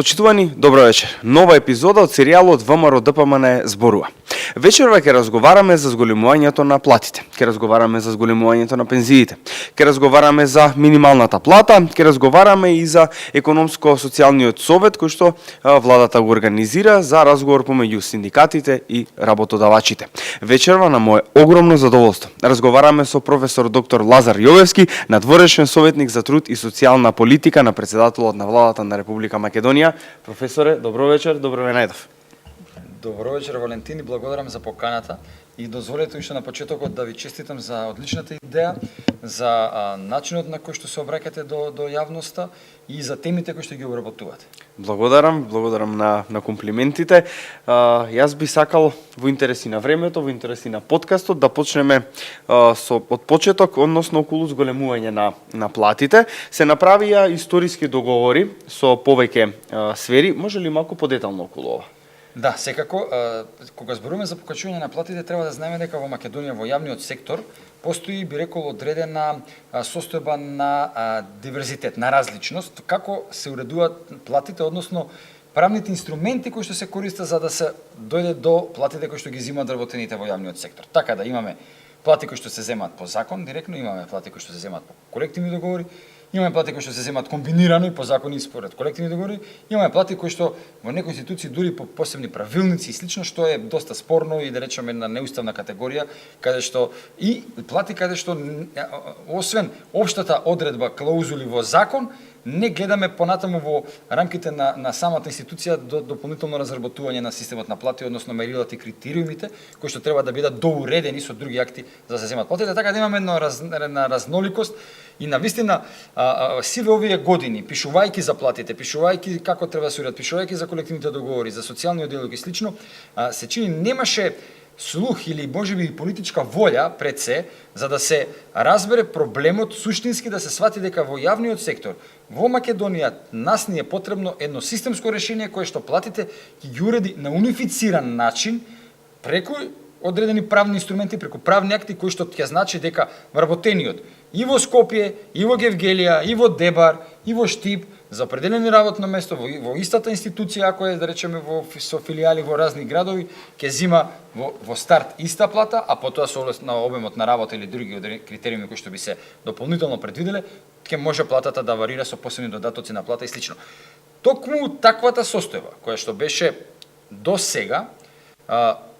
Почитувани, добро вечер. Нова епизода од серијалот ВМРО ДПМН зборува. Вечерва ќе разговараме за зголемувањето на платите, ќе разговараме за зголемувањето на пензиите, ќе разговараме за минималната плата, ќе разговараме и за економско-социјалниот совет кој што владата го организира за разговор помеѓу синдикатите и работодавачите. Вечерва на мое огромно задоволство разговараме со професор доктор Лазар Јовевски, надворешен советник за труд и социјална политика на претседателот на владата на Република Македонија. Професоре, добро вечер, добро ве најдов. Добро вечер, Валентин, и благодарам за поканата и дозволете уште на почетокот да ви честитам за одличната идеја, за начинот на кој што се обраќате до јавноста и за темите кои што ги обработувате. Благодарам на комплиментите. Јас би сакал во интереси на времето, во интереси на подкастот да почнеме од почеток, односно околу зголемување на платите. Се направија историски договори со повеќе сфери. Може ли малку подетално околу ова? Да, секако, кога зборуваме за покачување на платите, треба да знаеме дека во Македонија во јавниот сектор постои, би рекол, одредена состојба на диверзитет, на различност, како се уредуваат платите, односно правните инструменти кои што се користат за да се дојде до платите кои што ги земаат работените во јавниот сектор. Така да имаме плати кои што се земаат по закон директно, имаме плати кои што се земаат по колективни договори, имаме плати кои што се земаат комбинирано и по закони и според колективни договори, имаме плати кои што во некои институции дури по посебни правилници и слично, што е доста спорно и да речеме една неуставна категорија, каде што и плати каде што освен општата одредба клаузули во закон, не гледаме понатаму во рамките на самата институција до дополнително разработување на системот на плати, односно мерилата и критериумите кои што треба да бидат доуредени со други акти за да се земат платите, така да имаме една разноликост и навистина сиве овие години, пишувајќи за платите, пишувајќи како треба да се уред, пишувајќи за колективните договори, за социјалниот диалог и слично, се чини немаше слух или можеби политичка волја пред се за да се разбере проблемот суштински, да се свати дека во јавниот сектор во Македонија нас ни е потребно едно системско решение кое што платите ќе ги уреди на унифициран начин преку одредени правни инструменти, преку правни акти кои што ќе значи дека вработениот и во Скопје, и во Гевгелија, и во Дебар, и во Штип за определени работно место во истата институција, ако е да речеме со филијали во разни градови, ќе зима во старт иста плата, а потоа со оглед на обемот на работа или други критериуми кои што би се дополнително предвиделе, ќе може платата да варира со посебни додатоци на плата и слично. Токму таквата состојба која што беше до сега,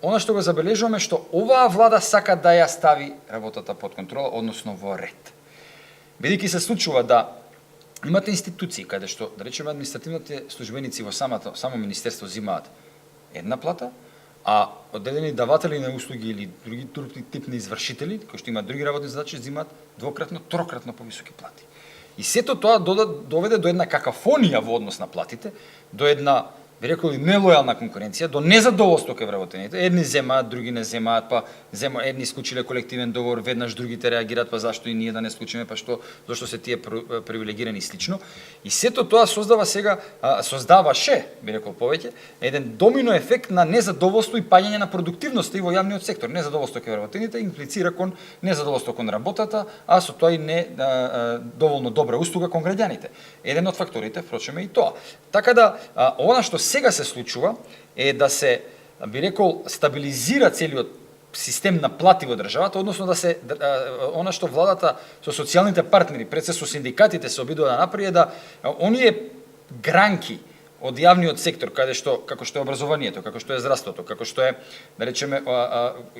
она што го забележуваме што оваа влада сака да ја стави работата под контрола, односно во ред. Бидејќи се случува да имате институции каде што, да речеме, административните службеници во само министерство земаат една плата, а одредени даватели на услуги или други тип на извршители, кои што имаат други работни задачи, земаат двократно, трократно повисоки плати. И сето тоа доведе до една какафонија во однос на платите, до една, би рекол, нелојална конкуренција, до незадоволство кај вработените. Едни земаат, други не земаат, па едни склучиле колективен договор, веднаш другите реагираат, па зашто и ние да не склучиме, па зашто се тие привилегирани и слично. И сето тоа создаваше, би рекол повеќе, еден домино ефект на незадоволство и паѓање на продуктивноста и во јавниот сектор. Незадоволство кај вработените имплицира кон незадоволство кон работата, а со тоа и не доволно добра услуга кон граѓаните. Еден од факторите, впрочем, е и тоа. Така да, она што сега се случува е да се, би рекол, стабилизира целиот систем на плати во државата, односно да се она што владата со социјалните партнери, пред се со синдикатите се обидува да направи да оние гранки од јавниот сектор, како што е образованието, како што е здравството, како што е, да речеме,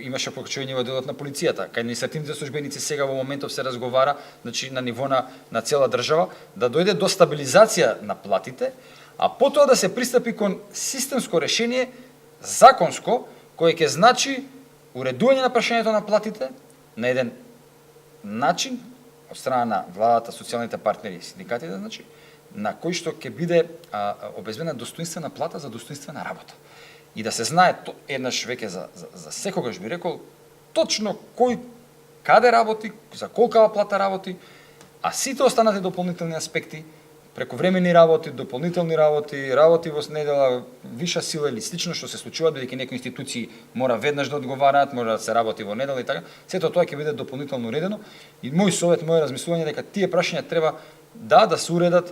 имаше покачување во делот на полицијата, кај административните службеници сега во моментов се разговара, значи на ниво на цела држава, да дојде до стабилизација на платите, а потоа да се пристапи кон системско решение, законско, кое ќе значи уредување на прашањето на платите на еден начин од страна на владата, социјалните партнери и синдикатите, значи, на кој што ќе биде обезбедена достоинствена плата за достоинствена работа. И да се знае еднаш веќе за секогаш, би рекол, точно кој каде работи, за колкава плата работи, а сите останати дополнителни аспекти прековремени работи, дополнителни работи, работи во недела, виша сила или слично што се случува, бидејќи некои институции мора веднаш да одговараат, мора да се работи во недела и така, сето тоа ќе биде дополнително уредено. И мој совет, моје размислување дека тие прашања треба да се уредат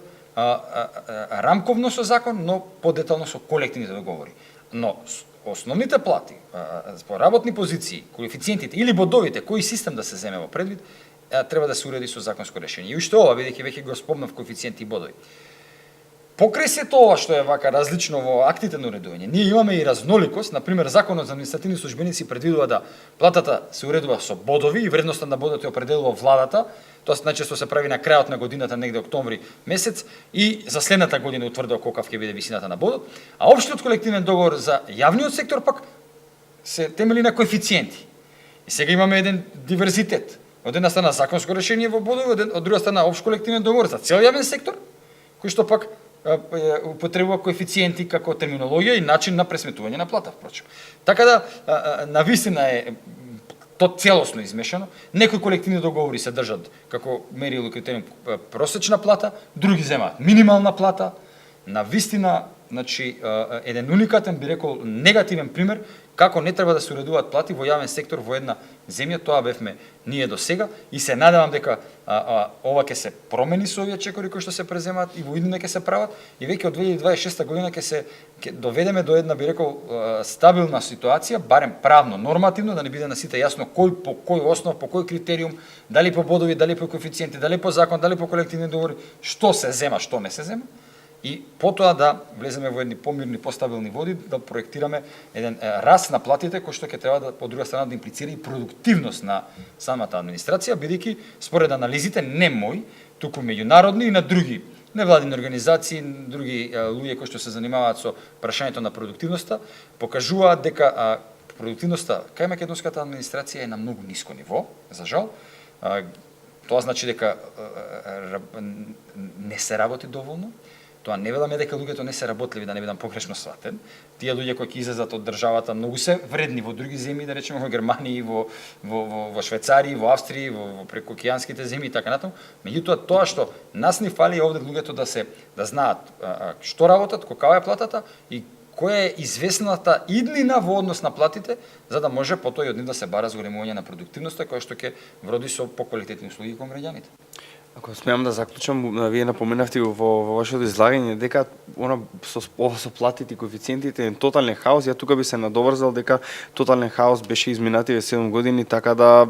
рамковно со закон, но подетално со колективните договори. Но основните плати, по работни позиции, коефициентите или бодовите, кој систем да се земе во предвид, треба да се уреди со законско решение. И уште ова, бидејќи веќе го спомнав коефициенти и бодови. Покрај се тоа што е вака различно во актите на уредување, ние имаме и разноликост. Например, Законот за административни службеници предвидува да платата се уредува со бодови и вредноста на бодот ја определува владата. Тоа најчесто се прави на крајот на годината, негде октомври месец, и за следната година утврдува колкав ќе биде висината на бодот. А општиот колективен договор за јавниот сектор пак се темели на коефициенти. И сега имаме еден диверзитет. Од една страна законско решение во бодови, од друга страна општ колективен договор за цел јавен сектор, кој што пак употребува коефициенти како терминологија и начин на пресметување на плата, впрочем. Така да, навистина е то целосно измешано. Некои колективни договори се држат како мерило критериум просечна плата, други земаат минимална плата. Навистина, значи, еден уникатен, би рекол, негативен пример како не треба да се уредуваат плати во јавен сектор во една земја. Тоа бевме ние до сега и се надевам дека ова ќе се промени со овие чекори кои што се преземаат и во иднина ќе се прават и веќе од 2026 година ќе доведеме до една, би рекол, стабилна ситуација, барем правно, нормативно, да не биде на сите јасно кој по кој основ, по кој критериум, дали по бодови, дали по коефициенти, дали по закон, дали по колективни договори, што се зема, што не се зема. И потоа да влеземе во едни помирни, постабилни води, да проектираме еден раст на платите кој што ќе треба да, по друга страна, да имплицира и продуктивност на самата администрација, бидејќи според анализите не мои, туку меѓународни и на други невладини организации, други луѓе кои што се занимаваат со прашањето на продуктивноста, покажуваат дека продуктивноста кај македонската администрација е на многу ниско ниво, за жал. Тоа значи дека не се работи доволно. Тоа не веламе дека луѓето не се работливи, да не бидам погрешно сватен. Тие луѓе кои ќе излезат од државата многу се вредни во други земји, да речеме во Германија, во Швајцарија, во Австрија, во прекуокеанските земји и така натаму. Меѓутоа тоа што нас ни фали овде луѓето да знаат што работат, каква е платата и која е известната иднина во однос на платите, за да може потоа и од нив да се бара зголемување на продуктивноста, која што ќе вроди со поквалитетни услуги кон граѓаните. Ако смеам да заклучам, вие напоменавте во вашето излагање дека со платите и коефициентите е тотален хаос. Ја тука би се надоврзал дека тотален хаос беше изминативе 7 години, така да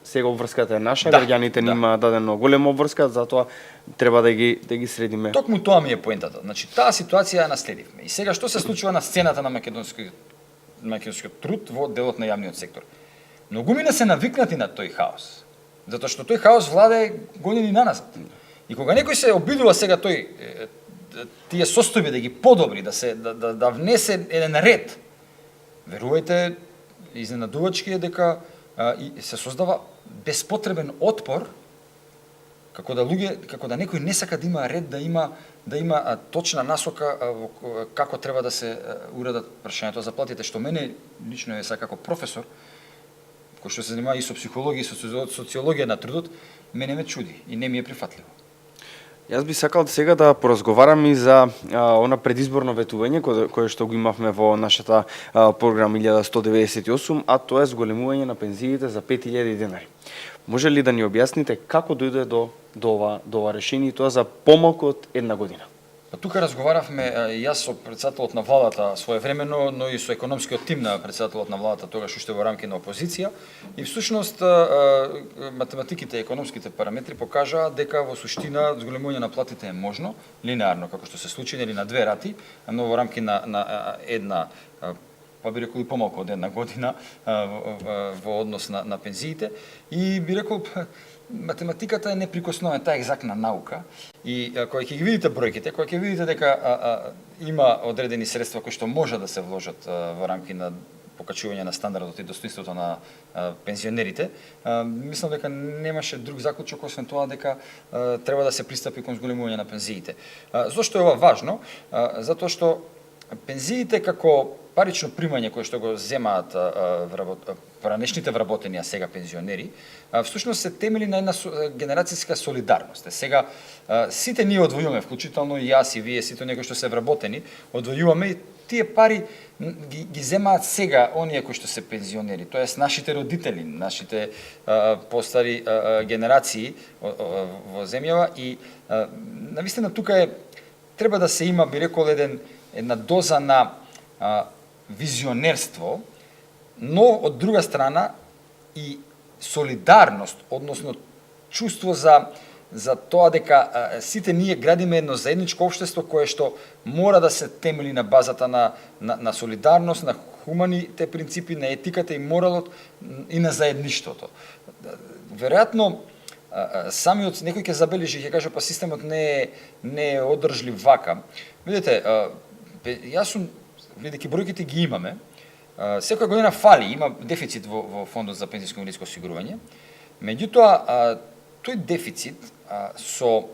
сега обврската е наша, граѓаните нема дадено голема обврска, затоа треба да ги средиме. Токму тоа ми е поентата. Значи, таа ситуација ја наследивме. И сега што се случува на сцената на македонскиот труд во делот на јавниот сектор? Многумина се навикнати на тој хаос. Затоа што тој хаос владее години наназад. И кога некој се обидува сега тие состојби да ги подобри, да внесе еден ред, верувајте, изненадувачки е дека се создава безпотребен отпор, како да некој не сака да има ред, да има точна насока како треба да се уредат прашањето за платите, што мене лично е како професор, кој што се занимава и со психологија и со социологија на трудот, мене ме чуди и не ми е прифатливо. Јас би сакал сега да поразговарам и за она предизборно ветување кое што го имавме во нашата програма 1198, а тоа е зголемување на пензиите за 5000 денари. Може ли да ни објасните како дојде до ова решение, тоа за помалку од една година? Тука разговаравме јас со претседателот на владата своевремено, но и со економскиот тим на претседателот на владата тогаш уште во рамки на опозиција. И всушност математиките и економските параметри покажаа дека во суштина зголемување на платите е можно, линеарно како што се случи, или на две рати, но во рамки на една, па би рекол и помалку од една година во однос на пензиите. И би рекол математиката е неприкосновена, таа е екзактна наука и кога ќе ги видите бројките, кога ќе видите дека има одредени средства кои што може да се вложат во рамки на покачување на стандардот и достоинството на пензионерите, мислам дека немаше друг заклучок освен тоа дека треба да се пристапи кон зголемување на пензиите. Зошто е ова важно? Затоа што пензиите како парично примање кое што го земаат поранешните вработени, а сега пензионери, всушност се темели на една генерацијска солидарност. Сега сите ние одвојуваме, вклучително и јас и вие, сите некои што се вработени, одвојуваме и тие пари ги земаат сега оние кои што се пензионери, тоест нашите родители, нашите постари генерации во земјава и навистина тука треба да се има, би рекол, една доза на визионерство, но од друга страна и солидарност, односно чувство за тоа дека сите ние градиме едно заедничко општество кое што мора да се темели на базата на солидарност, на хуманите принципи, на етиката и моралот и на заедништвото. Веројатно самиот некој ќе забележи, ќе каже, па системот не е одржлив вака. Видите, јас сум, бидејќи бројките ги имаме, секоја година фали, има дефицит во фондот за пензиско и инвалидско осигурување. Меѓутоа, тој дефицит со,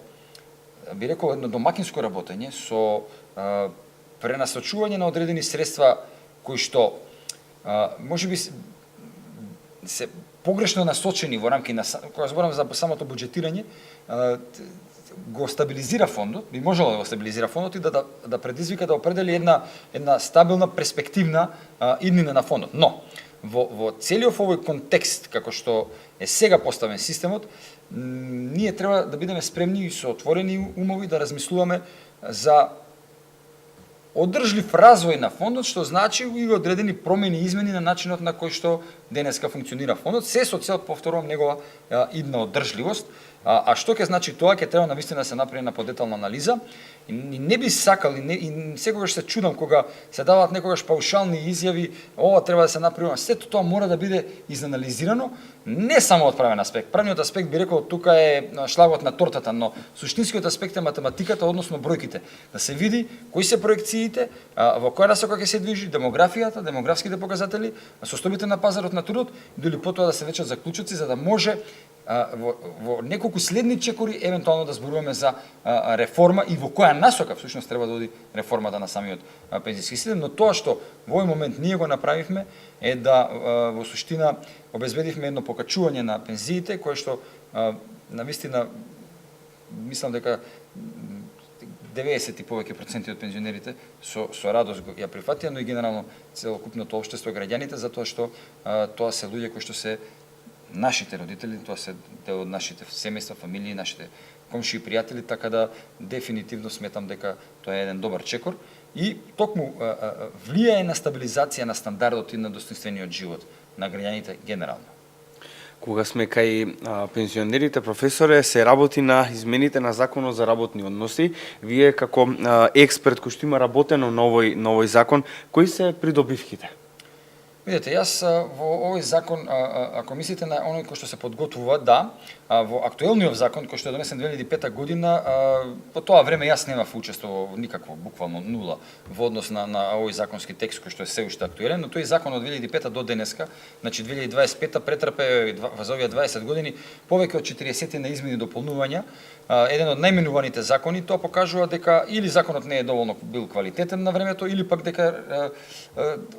би рекол, едно домакинско работење, со пренасочување на одредени средства кои што можеби се погрешно насочени во рамки на, кога зборам за самото буџетирање, го стабилизира фондот, би можело да го стабилизира фондот и да предизвика да определи една стабилна перспективна иднина на фондот. Но во целиот овој контекст како што е сега поставен системот, ние треба да бидеме спремни и со отворени умови да размислуваме за одржлив развој на фондот, што значи и одредени промени и измени на начинот на кој што денеска функционира фондот, се со цел, повторувам, негова идна одржливост. А што ќе значи тоа, ќе треба навистина да се направи на подетална анализа. И не би сакал, и секогаш се чудам кога се даваат некогаш паушални изјави, ова треба да се направи, сето тоа мора да биде изанализирано, не само од правен аспект. Правниот аспект, би рекол, тука е шлагот на тортата, но суштинскиот аспект е математиката, односно бројките. Да се види кои се проекциите, во која насока ќе се движи демографијата, демографските показатели, состојбите на пазарот на трудот, или потоа да се вечат заклучоци, за да може во неколку следни чекори евентуално да зборуваме за реформа и во која насока всушност треба да оди реформата на самиот пензиски систем, но тоа што во овој момент ние го направивме е да во суштина обезбедивме едно покачување на пензиите кое што навистина мислам дека 90 и повеќе проценти од пензионерите со радост ја прифатија, но и генерално целокупното општество, граѓаните, затоа што тоа се луѓе кои што се нашите родители, тоа се дел од нашите семејства, фамилии, нашите комши и пријатели, така да дефинитивно сметам дека тоа е еден добар чекор и токму влијае на стабилизација на стандардот и на достоинствениот живот на граѓаните генерално. Кога сме кај пензионерите, професоре, се работи на измените на Законот за работни односи. Вие како експерт кој што има работено на овој закон, кои се придобивките? Видете, јас во овој закон, ако мислите на оној кој што се подготвува, да, во актуелниот закон кој што е донесен 2005 година, по тоа време јас немав учество никакво, буквално нула, во однос на овој законски текст кој што е се уште актуелен, но тој закон од 2005 до денеска, значи 2025 претрпе во овие 20 години повеќе од 40 на измени и дополнувања. Еден од најменуваните закони, тоа покажува дека или законот не е доволно бил квалитетен на времето, или пак дека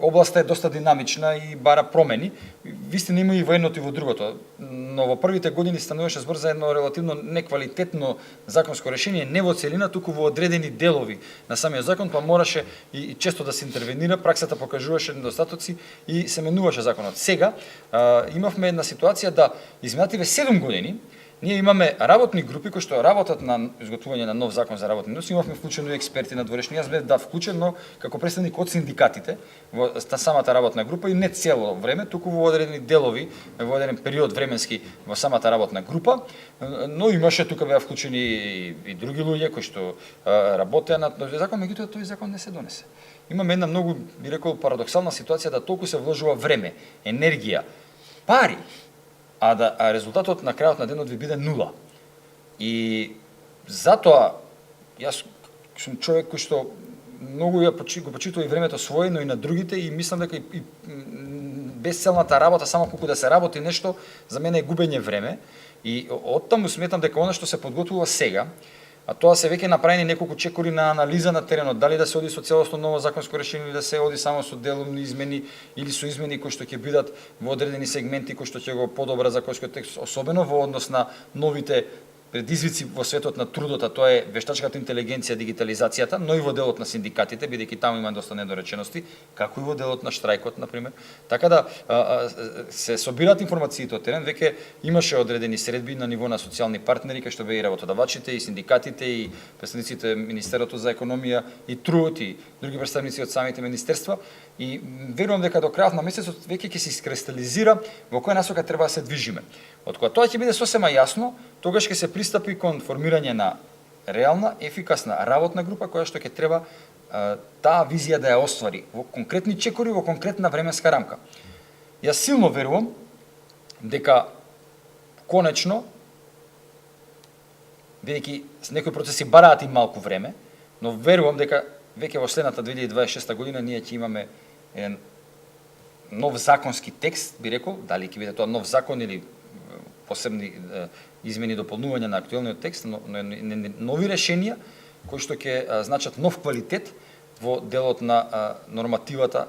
областа е доста динамична и бара промени. Вистина има и во едното и во другото. Но во првите години стануваше збор за едно релативно неквалитетно законско решение, не во целина, туку во одредени делови на самиот закон, па мораше и често да се интервенира, праксата покажуваше недостатоци и се менуваше законот. Сега имавме една ситуација да изминативе 7 години ние имаме работни групи кои што работат на изготвување на нов закон за работни односи, имавме вклучено и експерти надворешни. Јас бев вклучен, но како представник од синдикатите во самата работна група и не цело време, туку во одредени делови, во одреден период временски во самата работна група, но имаше тука беа вклучени и други луѓе кои што работеа на тој закон, меѓутоа тој закон не се донесе. Имаме една многу, би рекол, парадоксална ситуација да толку се вложува време, енергија, пари, а резултатот на крајот на денот ви биде нула. И затоа јас сум човек кој што многу го почитува и времето свое, но и на другите, и мислам дека и безцелната работа, само колку да се работи нешто, за мене е губење време. И оттаму сметам дека она што се подготвува сега, а тоа се веќе направени неколку чекори на анализа на теренот, дали да се оди со целосно ново законско решение или да се оди само со делумни измени или со измени кои што ќе бидат во одредени сегменти кои што ќе го подобра законскиот текст, особено во однос на новите предизвици во светот на трудот, а тоа е вештачката интелигенција, дигитализацијата, но и во делот на синдикатите, бидејќи таму има доста недоречености, како и во делот на штрајкот, например. Така да се собираат информациите од терен, веќе имаше одредени средби на ниво на социјални партнери, кај што беа и работодавачите, и синдикатите, и представниците Министерството за економија, и труд, и други представници од самите министерства. И верувам дека до крајот на месецот веќе ќе се искристализира во која насока треба да се движиме. Од кога тоа ќе биде сосема јасно, тогаш ќе се пристапи кон формирање на реална, ефикасна работна група која што ќе треба таа визија да ја оствари во конкретни чекори, во конкретна временска рамка. Јас силно верувам дека конечно, бидејќи некои процеси бараат и малку време, но верувам дека веќе во следната 2026 година ние ќе имаме еден нов законски текст, би рекол, дали ќе биде тоа нов закон или посебни измени и дополнувања на актуелниот текст, но нови решенија кои што ќе значат нов квалитет во делот на нормативата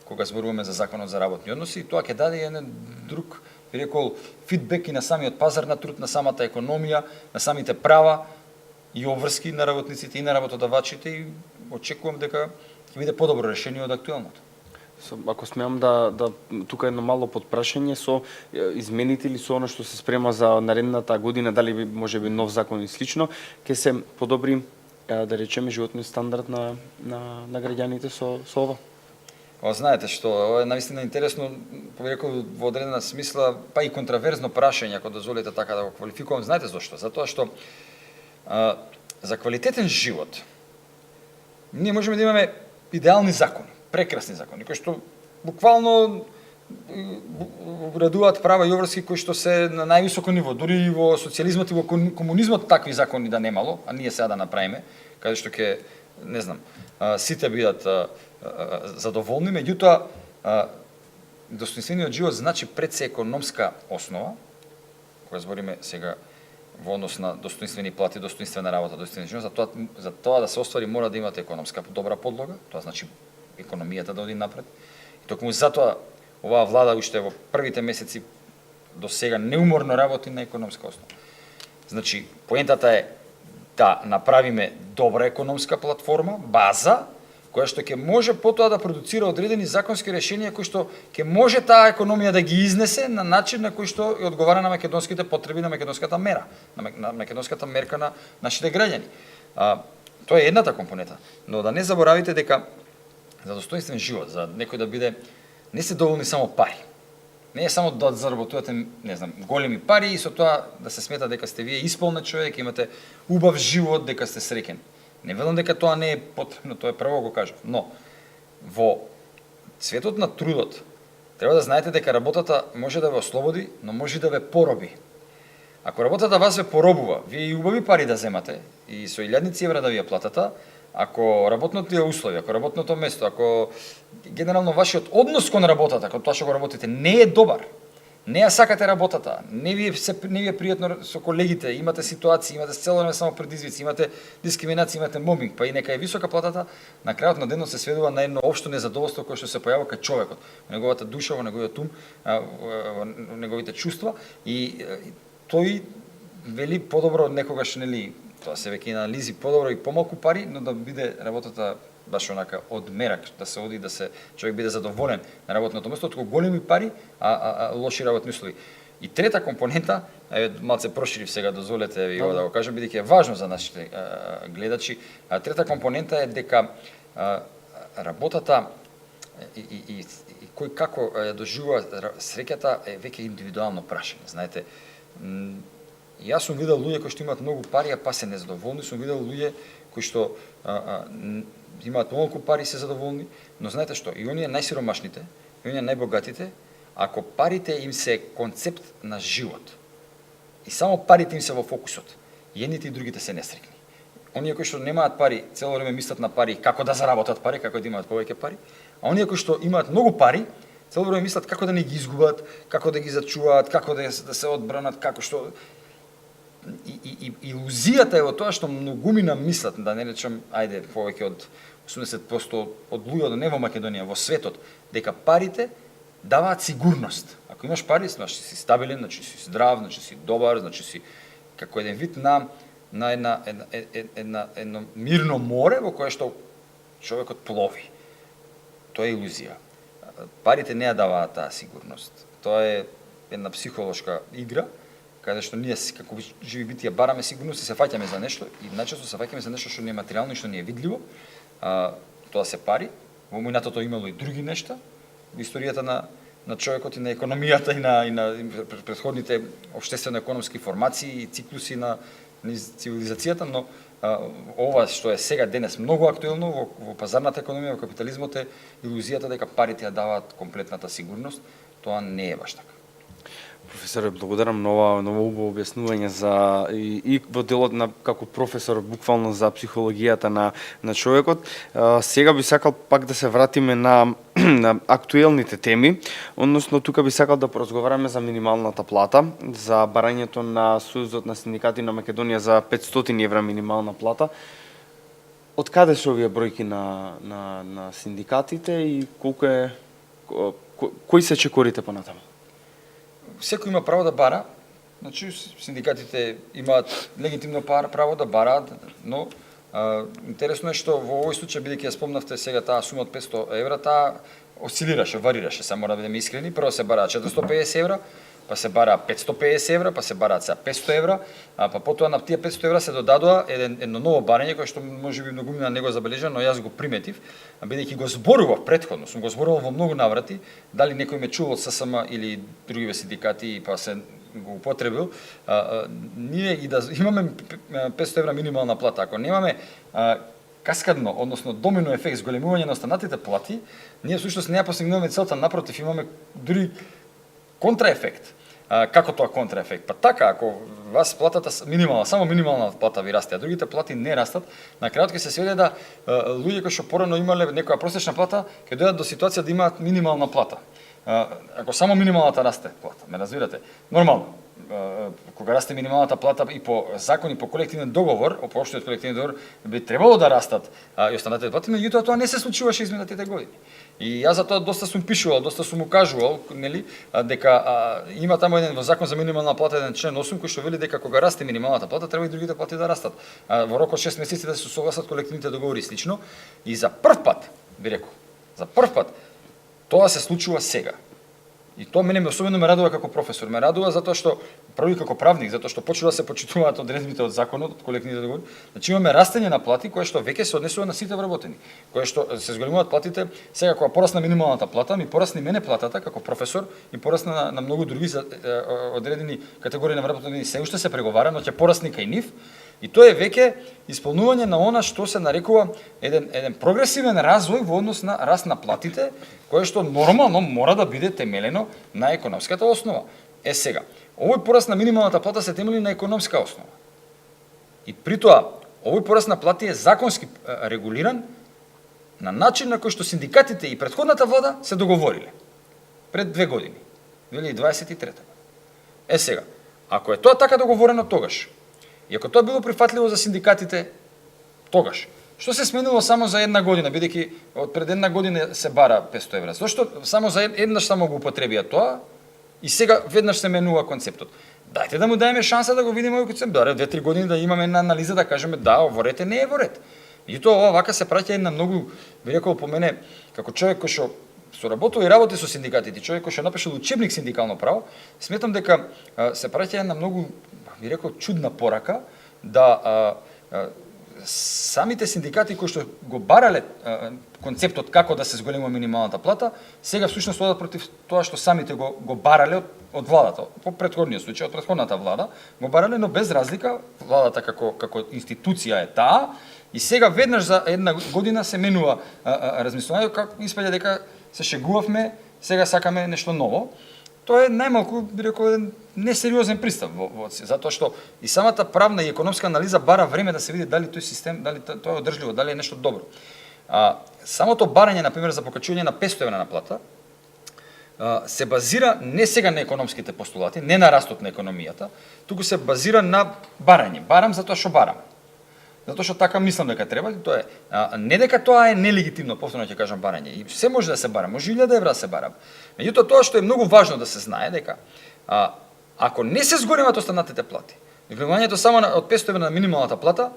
кога зборуваме за законот за работни односи, и тоа ќе даде еден друг, би рекол, фидбек и на самиот пазар на труд, на самата економија, на самите права и обврски на работниците и на работодавачите, и очекувам дека ќе биде подобро решение од актуелното. Ако смеам да тука едно мало подпрашање со измените или со она што се спрема за наредната година, дали можеби нов закон и слично, ќе се подобри, да речеме, животниот стандард на граѓаните со ова? Знаете што, ова е навистина интересно, повеќе во одредена смисла, па и контраверзно прашање, ако дозволите така да го квалификувам. Знаете зошто? Затоа што за квалитетен живот ние можеме да имаме идеални закони, прекрасни закони, кои што буквално уредуваат права и обврски кои што се на највисоко ниво. Дури и во социјализмот и во комунизмот такви закони да немало, а ние сега да направиме, каде што ќе, не знам, сите бидат задоволни, меѓутоа достоинствениот живот значи пред се економска основа, кога збориме сега во однос на достоинствени плати, достоинствена работа, достоинствен живот, за тоа да се оствари мора да имате економска добра подлога, тоа значи економијата да оди напред. И токму затоа оваа влада уште во првите месеци до сега неуморно работи на економска основа. Значи, поентата е да направиме добра економска платформа, база, која што ќе може потоа да продуцира одредени законски решенија кои што ќе може таа економија да ги изнесе на начин на кој што одговара на македонските потреби, на македонската мера, на македонската мерка на нашите граѓани. Тоа е едната компонента, но да не заборавите дека за достоинствен живот, за некој да биде, не се доволни само пари. Не е само да заработувате, не знам, големи пари и со тоа да се смета дека сте вие исполнет човек, имате убав живот, дека сте среќен. Не велам дека тоа не е потребно, тоа е прво го кажав, но во светот на трудот треба да знаете дека работата може да ве ослободи, но може да ве пороби. Ако работата вас ве поробува, вие и убави пари да земате и со илјадници евра да ви ја платата, ако работното услови, ако работното место, ако генерално вашиот однос кон работата, кон тоа што го работите, не е добар, не ја сакате работата, не ви е пријатно со колегите, имате ситуации, имате цело време само предизвици, имате дискриминација, имате мобинг, па и нека е висока платата, на крајот на денот се сведува на едно општо незадоволство кое што се појавува кај човекот, во неговата душа, во неговиот ум, во неговите чувства, и тој вели подобро некогаш, нели, тоа се веќе анализи, подобро и помалку пари, но да биде работата баш онака од мерак, да се оди, да се човек биде задоволен на работното место, отколку големи пари, а лоши работни услови. И трета компонента, малце проширив сега, дозволете ви да го кажам, бидејќи е важно за нашите гледачи, трета компонента е дека работата и кој како ја доживува среќата е веќе индивидуално прашање. Знаете, јас сум видел луѓе кои што имаат многу пари, а па се незадоволни, сум видел луѓе кои што имаат малку пари и се задоволни, но знаете што, и оние најсиромашните, и оние најбогатите, ако парите им се концепт на живот, и само парите им се во фокусот, и едните и другите се несреќни. Оние кои што немаат пари, цело време мислат на пари, како да заработат пари, како да имаат повеќе пари, а оние кои што имаат многу пари, цело време мислат како да не ги изгубат, како да ги зачуваат, како да се одбранат, како што... И илузијата е во тоа што многумина мислат, да не речам, ајде, повеќе од 80% од луѓето не во Македонија, во светот, дека парите даваат сигурност. Ако имаш пари, значи си стабилен, значи си здрав, значи си добар, значи си како еден вид на едно мирно море во кое што човекот плови. Тоа е илузија. Парите не ја даваат таа сигурност. Тоа е една психолошка игра, каде што ние како живи битија бараме сигурност и се фаќаме за нешто, и најчесто се фаќаме за нешто што не е материјално и што не е видливо. Тоа се пари. Во мојнатото имало и други нешта. Во историјата на човекот и на економијата и на претходните општествено-економски формации и циклуси на цивилизацијата, но ова што е сега денес многу актуелно во пазарната економија, во капитализмот е илузијата дека парите ја даваат комплетната сигурност. Тоа не е баш така. Професоре, благодарам на ова убаво објаснување за и во делот на како професор буквално за психологијата на човекот. Сега би сакал пак да се вратиме на актуелните теми, односно тука би сакал да поразговараме за минималната плата, за барањето на Сојузот на синдикати на Македонија за 500 евра минимална плата. Од каде се овие бројки на синдикатите и колку е кои се чекорите понатаму? Секој има право да бара, значи синдикатите имаат легитимно право да бараат, но интересно е што во овој случај, бидејќи ја спомнавте сега таа сума од 500 евра, таа осцилираше, варираше, само да бидеме искрени, прво се бараа 450 евра, па се бара 550 евра, па се бараат сега 500 евра, па потоа на тие 500 евра се додадоа едно ново барање кое што можеби многумина не го забележа, но јас го приметив, бидејќи го зборував претходно, сум го зборувал во многу наврати, дали некој ме чул од ССМ или другиве синдикати, па се го употребил, ние и да имаме 500 евра минимална плата, ако немаме каскадно, односно домино ефект зголемување на останатите плати, ние всушност не ја постигнуваме целта, напротив, имаме дури контраефект. Како тоа контраефект? Па така, ако вас платата минимална, само минимална плата ви расте, а другите плати не растат, на крајот ќе се сведе да луѓе кои што порано имале некоја просечна плата, ќе дојдат до ситуација да имаат минимална плата. Ако само минималната расте плата, ме разбирате? Нормално. Кога расте минималната плата и по закон и по колективен договор, општиот колективен договор би требало да растат и останатите плати, меѓутоа тоа не се случуваше изминатите години. И јас за тоа доста сум пишувал, доста сум укажувал, нели, дека има таму еден во закон за минимална плата еден член 8 кој што вели дека кога расте минималната плата треба и другите плати да растат. Во рок од 6 месеци да се согласат колективните договори и слично. И за прв пат, би рекол, за прв пат тоа се случува сега. И тоа мене особено ме радува како професор. Ме радува затоа што први како правник, затоа што почнува да се почитуваат одредбите од законот, од колективните договори. Значи имаме растење на плати кое што веќе се однесува на сите вработени. Кое што се зголемуваат платите, сега кога порасна минималната плата, ми порасни мене платата како професор и порасна на многу други одредени категории на вработени. Се уште се преговара, но ќе порасни кај нив. И тоа е веќе исполнување на она што се нарекува еден прогресивен развој во однос на раст на платите, кое што нормално мора да биде темелено на економската основа. Сега, овој пораст на минималната плата се темели на економска основа. И при тоа, овој пораст на плати е законски регулиран на начин на кој што синдикатите и претходната влада се договориле пред 2 години, 2023. Сега, ако е тоа така договорено тогаш, и ако тоа било прифатливо за синдикатите, тогаш, што се сменило само за една година, бидејќи од пред една година се бара 500 евра? Зошто само за еднаш само го употребија тоа и сега веднаш се менува концептот? Дајте да му даеме шанса да го видиме овој концепт, 2-3 години да имаме една анализа да кажеме да, во ред е, не е во ред. Меѓутоа ова вака се праќа една многу, би рекол по мене, како човек кој што соработува и работи со синдикатите, човек кој што напишал учебник синдикално право, сметам дека се праќа една многу, би рекол, чудна порака да самите синдикати кои што го барале концептот како да се зголемува минималната плата, сега всушност одат против тоа што самите го барале од владата. По претходниот случај, од претходната влада, го барале, но без разлика, владата како институција е таа, и сега веднаш за една година се менува размислувањето, како испаѓа дека се шегувавме, сега сакаме нешто ново. Тоа е најмалку, би рекол, еден несериозен пристап во затоа што и самата правна и економска анализа бара време да се види дали тој систем, дали тоа е одржливо, дали е нешто добро. Самото барање, например, за покачување на 500 евра на плата, се базира не сега на економските постулати, не на растот на економијата, туку се базира на барање. Барам затоа што барам. Затоа што така мислам дека треба, тоа е не дека тоа е нелегитимно, повторно ќе кажам, барање. И се може да се бара, може 1000 евра да се бара. Меѓутоа тоа што е многу важно да се знае дека ако не се зголемат останатите плати, Зголемувањето само од 500 евра на минималната плата,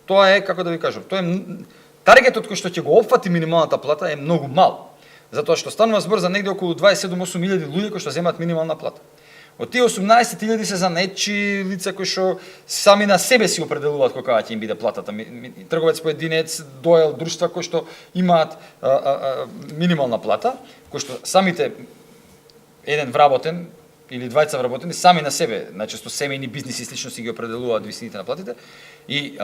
тоа е, како да ви кажам, тоа е таргетот кој што ќе го опфати минималната плата е многу мал. Затоа што станува збор за негде околу 27-8 илјади луѓе кои што земаат минимална плата. Од тие 18.000 се занечи лица кои што сами на себе си определуваат колка ќе им биде платата. Трговец поединец, доел друштва кои што имаат минимална плата, кои што самите еден вработен или двајца вработени сами на себе, најчесто семејни бизниси и слично си ги определуваат висините на платите и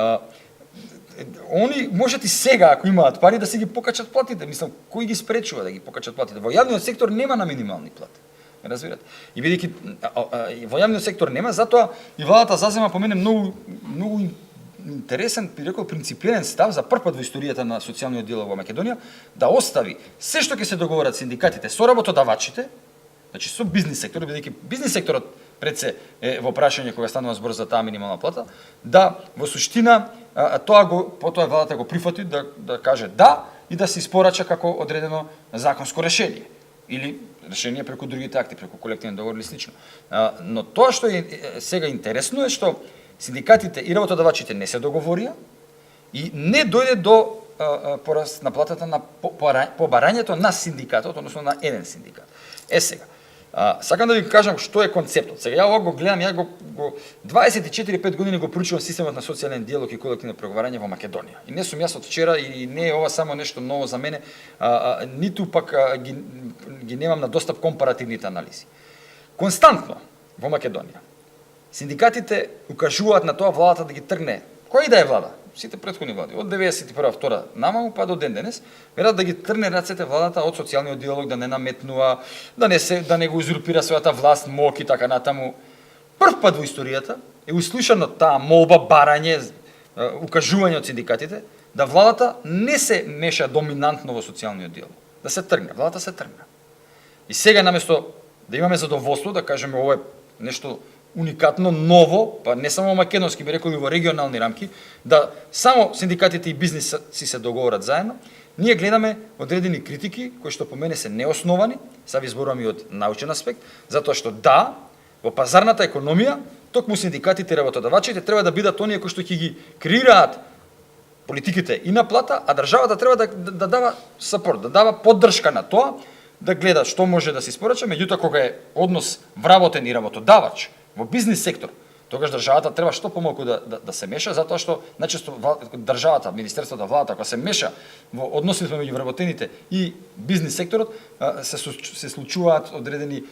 они можат и сега, ако имаат пари, да си ги покачат платите. Мислам, кој ги спречува да ги покачат платите? Во јавниот сектор нема на минимални плати. Разбирате? И бидејќи во јавниот сектор нема, затоа и владата зазема по мене многу интересен, би рекол принципиелен став за прв пат во историјата на социјалниот диалог во Македонија, да остави се што ќе се договорат синдикатите со работодавачите, значи со бизнис секторот, бидејќи бизнис секторот пред се е во прашање кога станува збор за таа минимална плата, да во суштина потоа владата го прифати да каже да и да се испорача како одредено законско решение или решение преку другите акти, преку колективен договор или слично. Но тоа што е сега интересно е што синдикатите и работодавачите не се договорија и не дојде до пораст на платата на побарањето на синдикатот, односно на еден синдикат. Сега, сакам да ви кажам што е концептот. Сега ја ова го гледам, ја го 24-5 години го проучувам системот на социјален диалог и колективно преговарање во Македонија. И не сум јас од вчера и не е ова само нешто ново за мене, ниту пак ги немам на достап компаративните анализи. Константно во Македонија синдикатите укажуваат на тоа владата да ги тргне. Кој да е влада? Сите претходни влади, од 91-2 намаму па до ден денес, верат да ги трне рацете владата од социјалниот диалог, да не наметнува, да не го узурпира својата власт, мок и така натаму. Прв пат во историјата е услушано таа молба, барање, укажување од синдикатите, да владата не се меша доминантно во социјалниот диалог, да се тргне, владата се тргне. И сега наместо да имаме задоволство, да кажеме ова е нешто уникатно, ново, па не само македонски, би рекол и во регионални рамки, да само синдикатите и бизнис си се договорат заедно, ние гледаме одредени критики, кои што по мене се неосновани, са ви зборувам и од научен аспект, затоа што да, во пазарната економија, токму синдикатите и работодавачите треба да бидат оние кои што ќе ги креираат политиките и на плата, а државата треба да дава сапорт, да дава поддршка на тоа, да гледа што може да се испорача, меѓутоа кога е однос вработен и работодавач во бизнис сектор, тогаш државата треба што помалку да се меша, затоа што најчесто државата, министерството, владата, кога се меша во односите меѓу вработените и бизнис секторот, се случуваат одредени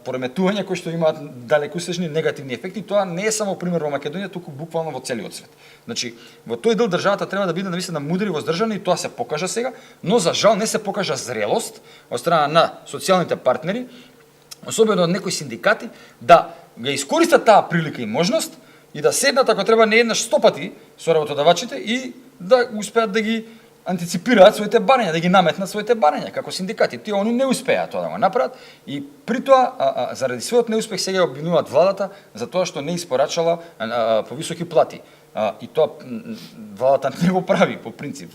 пореметувања кои што имаат далекосежни негативни ефекти. Тоа не е само пример во Македонија, туку буквално во целиот свет. Значи, во тој дел државата треба да биде навистина мудра и воздржана и тоа се покажа сега, но за жал не се покажа зрелост од страна на социјалните партнери, особено од некои синдикати, да го искористат таа прилика и можност и да седнат ако треба не еднаш 100 пати со работодавачите и да успеат да ги антиципираат своите барања, да ги наметнат своите барања како синдикати. Тие они не успеа тоа да го направат и при тоа заради својот неуспех сега обвинуваат владата за тоа што не испорачала повисоки плати. И тоа владата не го прави по принцип.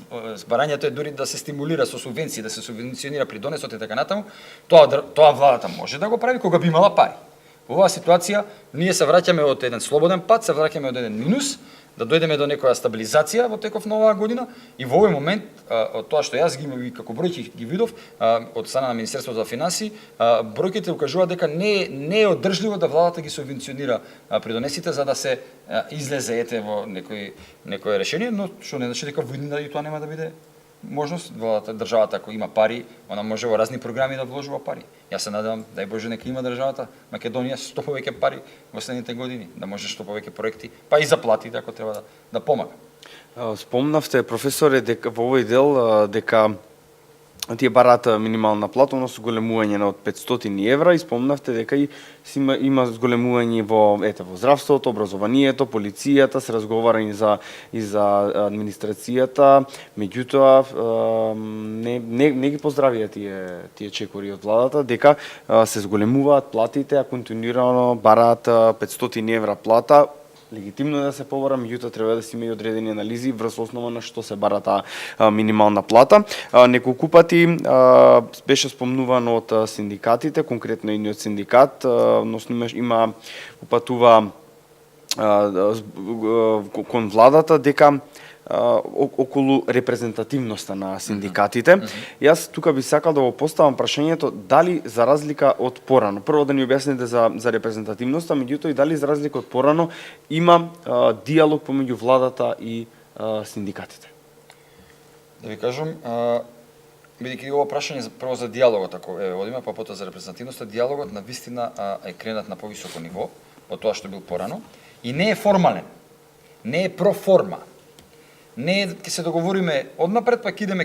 Барањето е дури да се стимулира со субвенции, да се субвенционира при донесот и така натаму. Тоа владата може да го прави кога би имала пари. Во оваа ситуација ние се враќаме од еден слободен пат, се враќаме од еден минус, да дојдеме до некоја стабилизација во теков на оваа година и во овој момент од тоа што јас ги како бројки ги видов од страна на Министерството за финансии, бројките укажуваат дека не е одржливо да владата ги субвенционира придонесите за да се излезе во некое решение, но што не значи дека во иднина и тоа нема да биде можност. Државата ако има пари, она може во разни програми да вложува пари. Јас се надевам, дај Боже, нека има државата Македонија што повеќе пари во следните години, да може што повеќе проекти, па и заплатите ако треба да помага. Спомнавте, професоре, дека во овој дел дека тие бараат минимална плата, односно зголемување на од 500 евра и спомнавте дека и има зголемување во здравството, образованието, полицијата, се разговара и за администрацијата, меѓутоа не ги поздравија тие чекори од владата дека се зголемуваат платите, а континуирано бараат 500 евра плата. Легитимно е да се побара, меѓутоа треба да се има и одредени анализи врз основа на што се бара таа минимална плата. Неколку пати беше спомнувано од синдикатите, конкретно едниот синдикат, односно има упатува кон владата дека околу репрезентативноста на синдикатите. Јас тука би сакал да го поставам прашањето дали за разлика од порано, прво да ни објасните за репрезентативноста, меѓутоа и дали за разлика од порано има диалог помеѓу владата и синдикатите. Да ви кажам, бидејќи ова прашање прво за диалогот, ако водиме, па потоа за репрезентативноста, диалогот на вистина е кренат на повисоко ниво од тоа што бил порано и не е формален, не е проформа. Не ќе се договориме однапред, па ќе идеме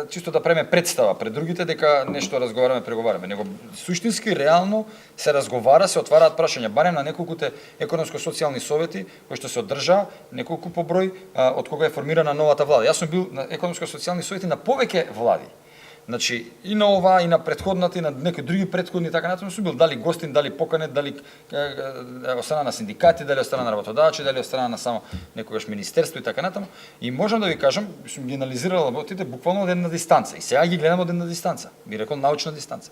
чисто да правиме представа пред другите дека нешто разговараме, преговараме, него суштински реално се разговара, се отвараат прашања, барем на неколкуте економско-социјални совети кои што се одржаа, неколку по број од кога е формирана новата влада. Јас сум бил на економско-социјални совети на повеќе влади. Значи, и на ова, и на претходната, и на некои други претходни, така натаму сум бил дали гостин, дали поканет, дали од страна на синдикати, дали од страна на работодавачи, дали од страна на само некогаш министерство и така натаму. И можам да ви кажам, сум ги анализирал работите буквално од една дистанца. И сега ги гледам од една дистанца. Би рекол научна дистанца.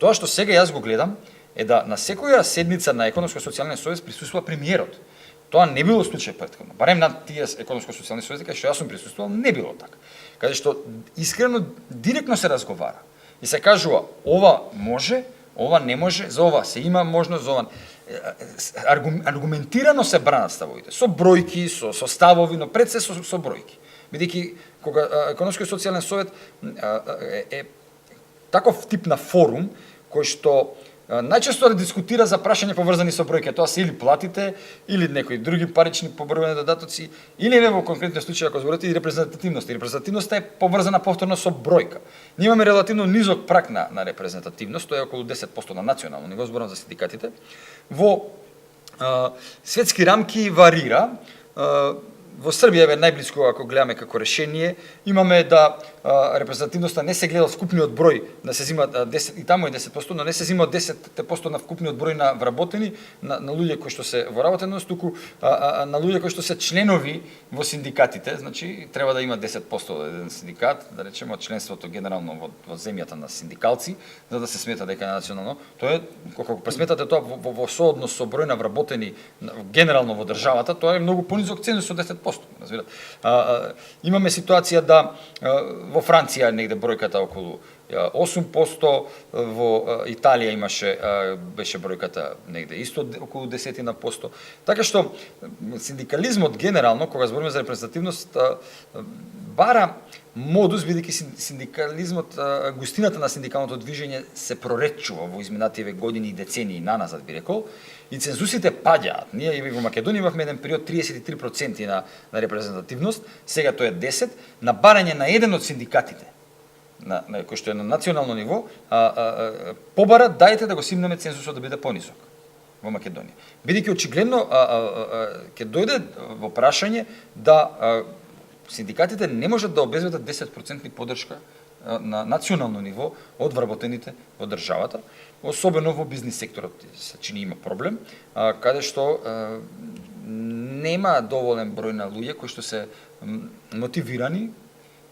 Тоа што сега јас го гледам е да на секоја седница на економско-социјален совет присуствува премиерот. Тоа не било случај претходно. Барем на тие економско-социјални совети кај што јас сум присуствувал, не било така. Каде што искрено директно се разговара и се кажува ова може, ова не може, за ова се има можност, за ова аргументирано се бранат ставовите, со бројки, со ставови, но пред се со бројки. Бидејќи кога економско-социјален совет е таков тип на форум кој што најчесто дискутира за прашања поврзани со бројки, тоа се или платите, или некои други парични побројувани додатоци, или во конкретниот случај ако зборите и репрезентативност. Репрезентативноста е поврзана повторно со бројка. Ние имаме релативно низок праг на репрезентативност, тоа е околу 10% на национално ниво, зборам за синдикатите. Во светски рамки варира. Во Србија е најблиско ако гледаме како решение, имаме да репрезентативноста не се гледа од вкупниот број, да се зема 10 и таму е 10%, но не се зема 10% на вкупниот број на вработени, на луѓе кои што се во работен однос, туку на луѓе кои што се членови во синдикатите, значи треба да има 10% од еден синдикат, да речеме од членството генерално во земјата на синдикалци, за да се смета дека е национално. Тоа е кога пресметате тоа во сооднос со број на вработени генерално во државата, тоа е многу понизок цензус од 10%. Имаме ситуација да во Франција негде бројката околу 8%, во Италија беше бројката негде исто околу 10%. Така што синдикализмот генерално, кога збориме за репрезентативност, бара модус, бидејќи синдикализмот, густината на синдикалното движење се проречува во изминативе години и децении наназад, би рекол, и цензусите паѓаат. Ние и во Македонија имавме еден период 33% на репрезентативност, сега тоа е 10%, на барање на еден од синдикатите, кој што е на национално ниво, побара дајте да го симнеме цензусот да биде понизок во Македонија. Бидејќи очигледно ќе дојде во прашање да синдикатите не можат да обезбедат 10% поддршка на национално ниво од вработените во државата, особено во бизнис секторот се чини има проблем, каде што нема доволен број на луѓе кои што се мотивирани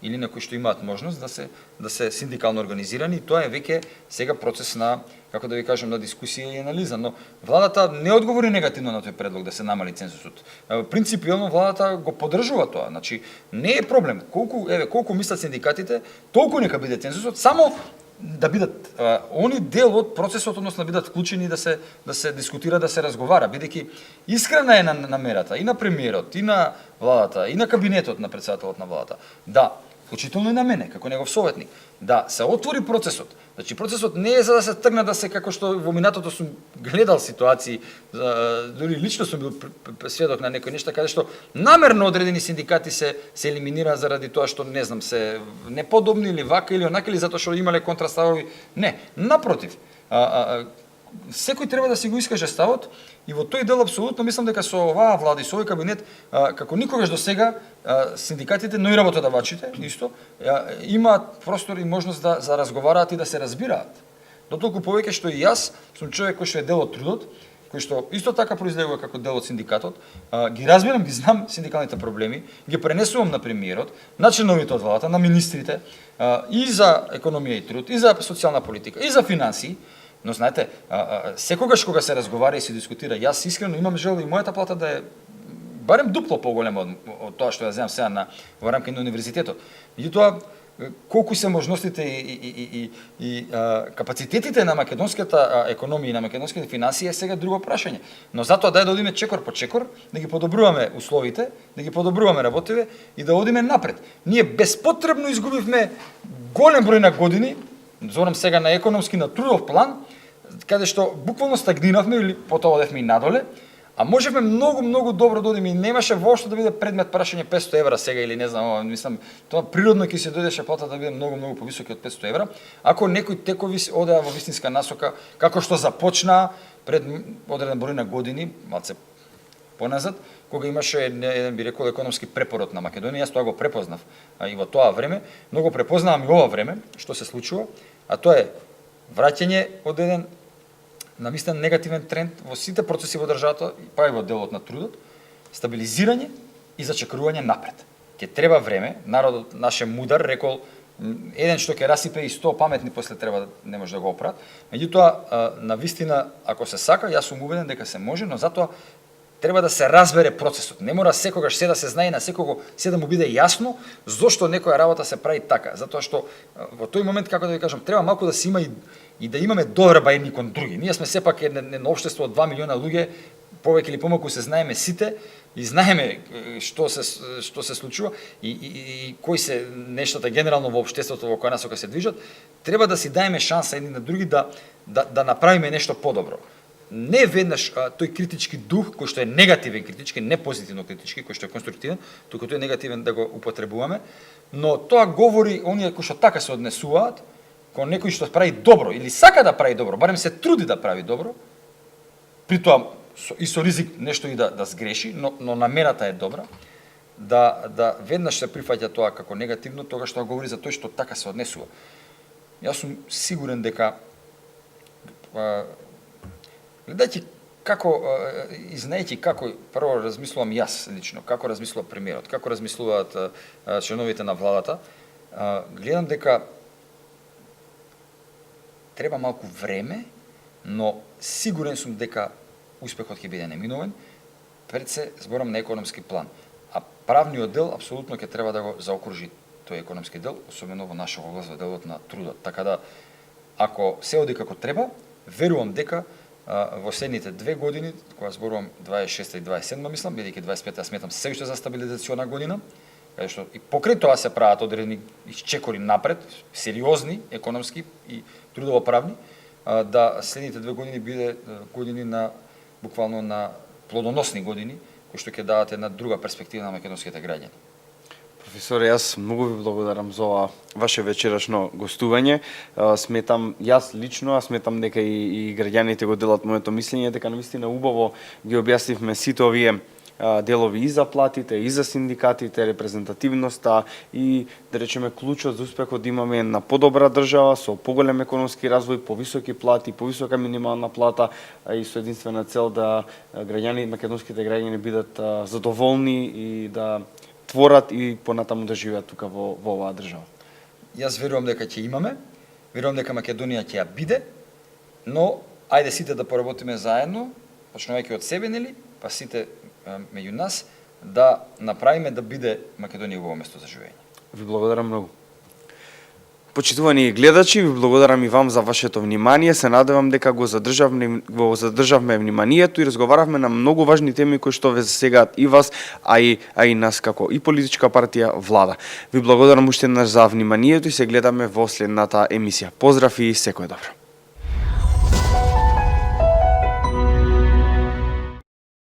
или на кои што имаат можност да се синдикално организирани, и тоа е веќе сега процес на, како да ви кажам, на дискусија и анализа, но владата не одговори негативно на тој предлог да се намали цензусот. Принципиално владата го поддржува тоа, значи не е проблем. Колку мислат синдикатите, толку нека биде цензусот, само да бидат они дел од процесот, односно да бидат вклучени да се дискутира, да се разговара, бидејќи искрена е намерата и на премиерот, и на владата, и на кабинетот на претседателот на владата, да, вклучително и на мене, како негов советник, да се отвори процесот. Значи, процесот не е за да се тргна да се, како што во минатото сум гледал ситуации, дури лично сум бил сведок на некои нешта, каде што намерно одредени синдикати се елиминира заради тоа што, не знам, се неподобни или вака или онака, или затоа што имале контраставови. Не, напротив. Секој треба да си го искаже ставот, и во тој дел апсолутно мислам дека со оваа влада и со овој кабинет, како никогаш до сега, синдикатите, но и работодавачите исто имаат простор и можност да разговараат и да се разбираат. Дотолку повеќе што и јас сум човек кој што е дел од трудот, кој што исто така произлегува како дел од синдикатот, ги разбирам, ги знам синдикалните проблеми, ги пренесувам на премиерот, на членовите од владата, на министрите, и за економија и труд, и за социјална политика, и за финансии, Но знаете, секогаш кога се разговара и се дискутира, јас искрено имам жел и мојата плата да е барем дупло поголема од тоа што ја земам сега во рамки на универзитетот. Меѓутоа, колку се можностите и капацитетите на македонската економија и на македонските финансии е сега друго прашање. Но затоа да одиме чекор по чекор, да ги подобруваме условите, да ги подобруваме работиве и да одиме напред. Ние безпотребно изгубивме голем број на години, зборам сега на економски, на трудов план, каде што буквално стагниравме или потоа одевме и надоле, а можеме многу добро да одиме и немаше воопшто да биде предмет прашање 500 евра сега или не знам, мислам, тоа природно ќе се дојдеше плата да биде многу повисока од 500 евра, ако некои текови одеа во вистинска насока, како што започна пред одреден број на години, малце поназад, кога имаше еден би рекол економски препорот на Македонија, јас тоа го препознав и во тоа време, но го препознавам и ова време, што се случува, а тоа е враќање од еден навистина негативен тренд во сите процеси во државата, па и во делот на трудот, стабилизирање и зачекрување напред. Ќе треба време, народот наш е мудар, рекол, еден што ќе расипе и 100 паметни после треба не може да го оправат. Меѓутоа, навистина, ако се сака, јас сум убеден дека се може, но затоа треба да се разбере процесот. Не мора секогаш се да се знае на секого, се да му биде јасно зошто некоја работа се прави така, затоа што во тој момент, како да ви кажам, треба малку да се има и да имаме доверба едни кон други. Ние сме сепак едно општество од 2 милиона луѓе, повеќе или помалку се знаеме сите и знаеме што се случува и кои се нештата генерално во општеството во која насока се движат. Треба да си даеме шанса едни на други да направиме нешто подобро. Не веднаш тој критички дух, кој што е негативен критички, не позитивно критички, кој што е конструктивен, туку тој е негативен да го употребуваме, но тоа говори оние кои што така се однесуваат кон некој што прави добро или сака да прави добро, барем се труди да прави добро, при тоа и со ризик нешто и да сгреши, но намерата е добра, да веднаш се прифаќа тоа како негативно, тогаш тоа говори за тој што така се однесува. Јас сум сигурен дека гледајќи како и знаејќи како прво размислувам јас лично, како размислува премиерот, како размислуваат членовите на владата, гледам дека треба малку време, но сигурен сум дека успехот ќе биде неминовен, пред се зборам на економски план. А правниот дел апсолутно ќе треба да го заокружи тој економски дел, особено во нашата област, во делот на трудот. Така да, ако се оди како треба, верувам дека во следните 2 години, кога зборувам 26 и 27, мислам, бидејќи 25 сметам се уште за стабилизациона година, каде што и покрај тоа се прават одредени чекори напред, сериозни, економски и трудово-правни, да следните 2 години биде години на буквално на плодоносни години, кои што ќе дадат една друга перспектива на македонските граѓани. Професоре, јас многу ви благодарам за ова ваше вечерашно гостување. Сметам, јас лично, а сметам дека и граѓаните го делат моето мислење, дека навистина убаво ги објаснивме сите овие делови и за платите, и за синдикатите, репрезентативноста и, да речеме, клучот за успехот да имаме една подобра држава со поголем економски развој, повисоки плати, повисока минимална плата и со единствена цел да македонските граѓани бидат задоволни и да творат и понатаму да живеат тука во оваа држава. Јас верувам дека ќе имаме, верувам дека Македонија ќе ја биде, но ајде сите да поработиме заедно, почнувајќи од себе, нели, па сите меѓу нас, да направиме да биде Македонија убаво место за живење. Ви благодарам многу. Почитувани гледачи, ви благодарам и вам за вашето внимание. Се надевам дека го задржавме вниманието и разговаравме на многу важни теми кои што ве засегаат и вас, а и нас како и политичка партија влада. Ви благодарам уште еднаш за вниманието и се гледаме во следната емисија. Поздрав и секое добро.